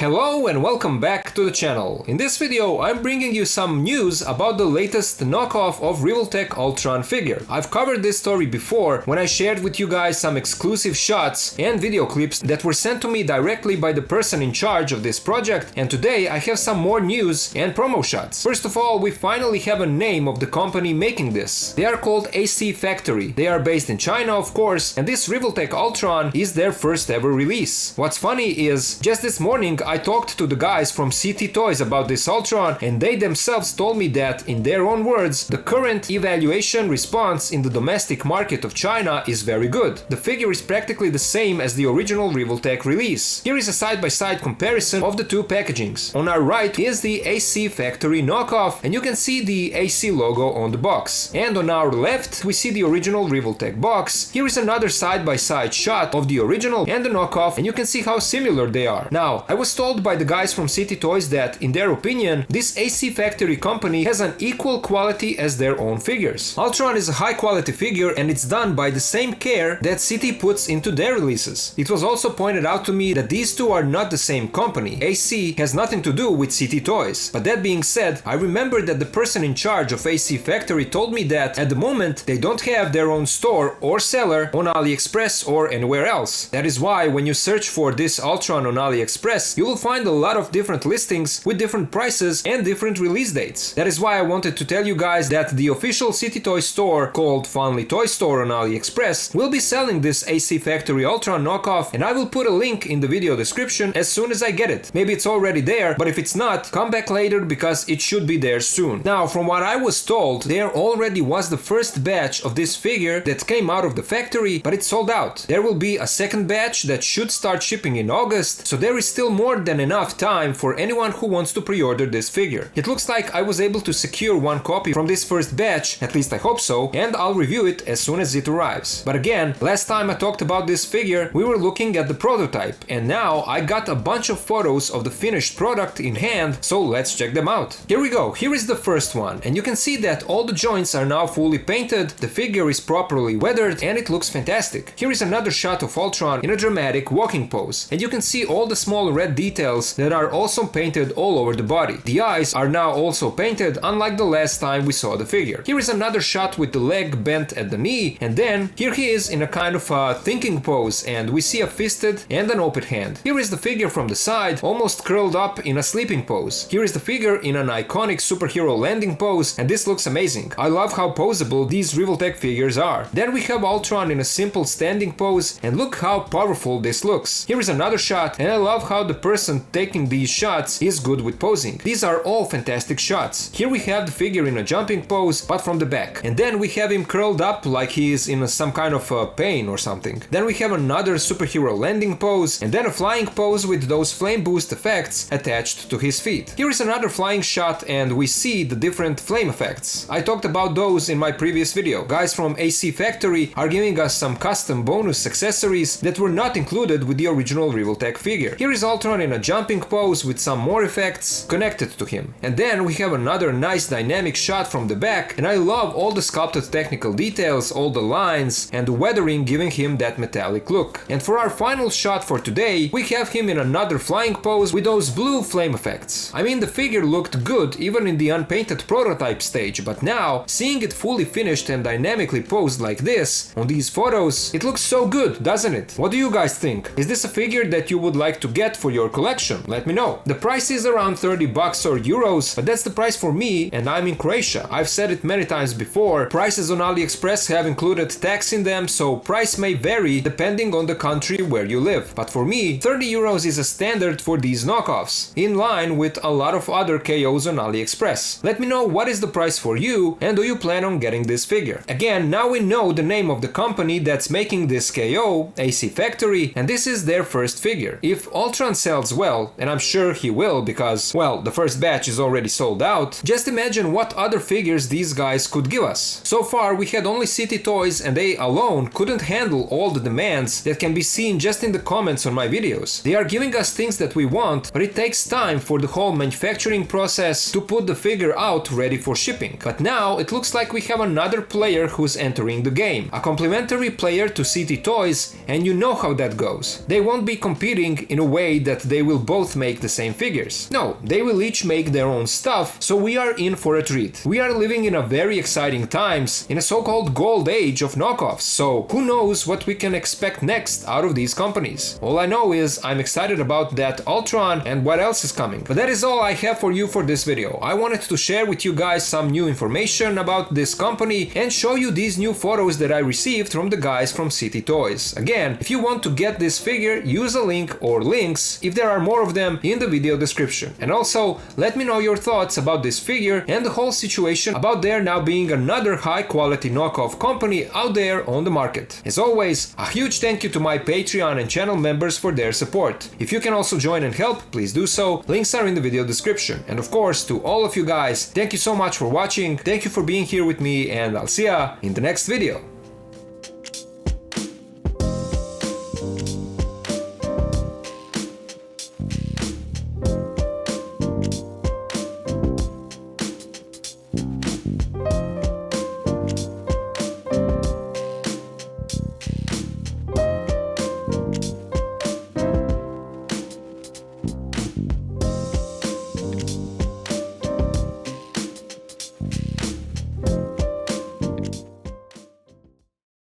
Hello and welcome back to the channel. In this video I'm bringing you some news about the latest knockoff of Revoltech Ultron figure. I've covered this story before when I shared with you guys some exclusive shots and video clips that were sent to me directly by the person in charge of this project, and today I have some more news and promo shots. First of all, we finally have a name of the company making this. They are called AC Factory. They are based in China, of course, and this Revoltech Ultron is their first ever release. What's funny is, just this morning I talked to the guys from CT Toys about this Ultron, and they themselves told me that, in their own words, the current evaluation response in the domestic market of China is very good. The figure is practically the same as the original Revoltech release. Here is a side-by-side comparison of the two packagings. On our right is the AC Factory knockoff, and you can see the AC logo on the box. And on our left we see the original Revoltech box. Here is another side-by-side shot of the original and the knockoff, and you can see how similar they are. Now, I was told by the guys from CT Toys that, in their opinion, this AC Factory company has an equal quality as their own figures. Ultron is a high quality figure and it's done by the same care that CT puts into their releases. It was also pointed out to me that these two are not the same company. AC has nothing to do with CT Toys. But that being said, I remember that the person in charge of AC Factory told me that at the moment they don't have their own store or seller on AliExpress or anywhere else. That is why when you search for this Ultron on AliExpress, you will find a lot of different listings with different prices and different release dates. That is why I wanted to tell you guys that the official CT Toy store, called Funly Toy Store on AliExpress, will be selling this AC Factory Ultron knockoff, and I will put a link in the video description as soon as I get it. Maybe it's already there, but if it's not, come back later because it should be there soon. Now, from what I was told, there already was the first batch of this figure that came out of the factory, but it sold out. There will be a second batch that should start shipping in August, so there is still more than enough time for anyone who wants to pre-order this figure. It looks like I was able to secure one copy from this first batch, at least I hope so, and I'll review it as soon as it arrives. But again, last time I talked about this figure, we were looking at the prototype, and now I got a bunch of photos of the finished product in hand, so let's check them out. Here we go, here is the first one, and you can see that all the joints are now fully painted, the figure is properly weathered, and it looks fantastic. Here is another shot of Ultron in a dramatic walking pose, and you can see all the small red details that are also painted all over the body. The eyes are now also painted, unlike the last time we saw the figure. Here is another shot with the leg bent at the knee, and then here he is in a kind of a thinking pose, and we see a fisted and an open hand. Here is the figure from the side, almost curled up in a sleeping pose. Here is the figure in an iconic superhero landing pose, and this looks amazing. I love how poseable these Revoltech figures are. Then we have Ultron in a simple standing pose, and look how powerful this looks. Here is another shot, and I love how the person taking these shots is good with posing. These are all fantastic shots. Here we have the figure in a jumping pose, but from the back. And then we have him curled up like he is in some kind of pain or something. Then we have another superhero landing pose, and then a flying pose with those flame boost effects attached to his feet. Here is another flying shot, and we see the different flame effects. I talked about those in my previous video. Guys from AC Factory are giving us some custom bonus accessories that were not included with the original Revoltech figure. Here is Ultron in a jumping pose with some more effects connected to him. And then we have another nice dynamic shot from the back, and I love all the sculpted technical details, all the lines, and the weathering giving him that metallic look. And for our final shot for today, we have him in another flying pose with those blue flame effects. I mean, the figure looked good even in the unpainted prototype stage, but now, seeing it fully finished and dynamically posed like this, on these photos, it looks so good, doesn't it? What do you guys think? Is this a figure that you would like to get for your collection? Let me know. The price is around 30 bucks or euros, but that's the price for me, and I'm in Croatia. I've said it many times before, prices on AliExpress have included tax in them, so price may vary depending on the country where you live. But for me, 30 euros is a standard for these knockoffs, in line with a lot of other KOs on AliExpress. Let me know what is the price for you, and do you plan on getting this figure? Again, now we know the name of the company that's making this KO, AC Factory, and this is their first figure. If Ultron sells well, and I'm sure he will because, well, the first batch is already sold out, just imagine what other figures these guys could give us. So far we had only CT Toys, and they alone couldn't handle all the demands that can be seen just in the comments on my videos. They are giving us things that we want, but it takes time for the whole manufacturing process to put the figure out ready for shipping. But now it looks like we have another player who's entering the game, a complementary player to CT Toys, and you know how that goes. They won't be competing in a way that they will both make the same figures. No, they will each make their own stuff, so we are in for a treat. We are living in a very exciting times, in a so-called gold age of knockoffs, so who knows what we can expect next out of these companies. All I know is I'm excited about that Ultron and what else is coming. But that is all I have for you for this video. I wanted to share with you guys some new information about this company and show you these new photos that I received from the guys from City Toys. Again, if you want to get this figure, use a link or links, if there are more of them, in the video description. And also, let me know your thoughts about this figure and the whole situation about there now being another high quality knockoff company out there on the market. As always, a huge thank you to my Patreon and channel members for their support. If you can also join and help, please do so. Links are in the video description. And of course, to all of you guys, thank you so much for watching, thank you for being here with me, and I'll see ya in the next video.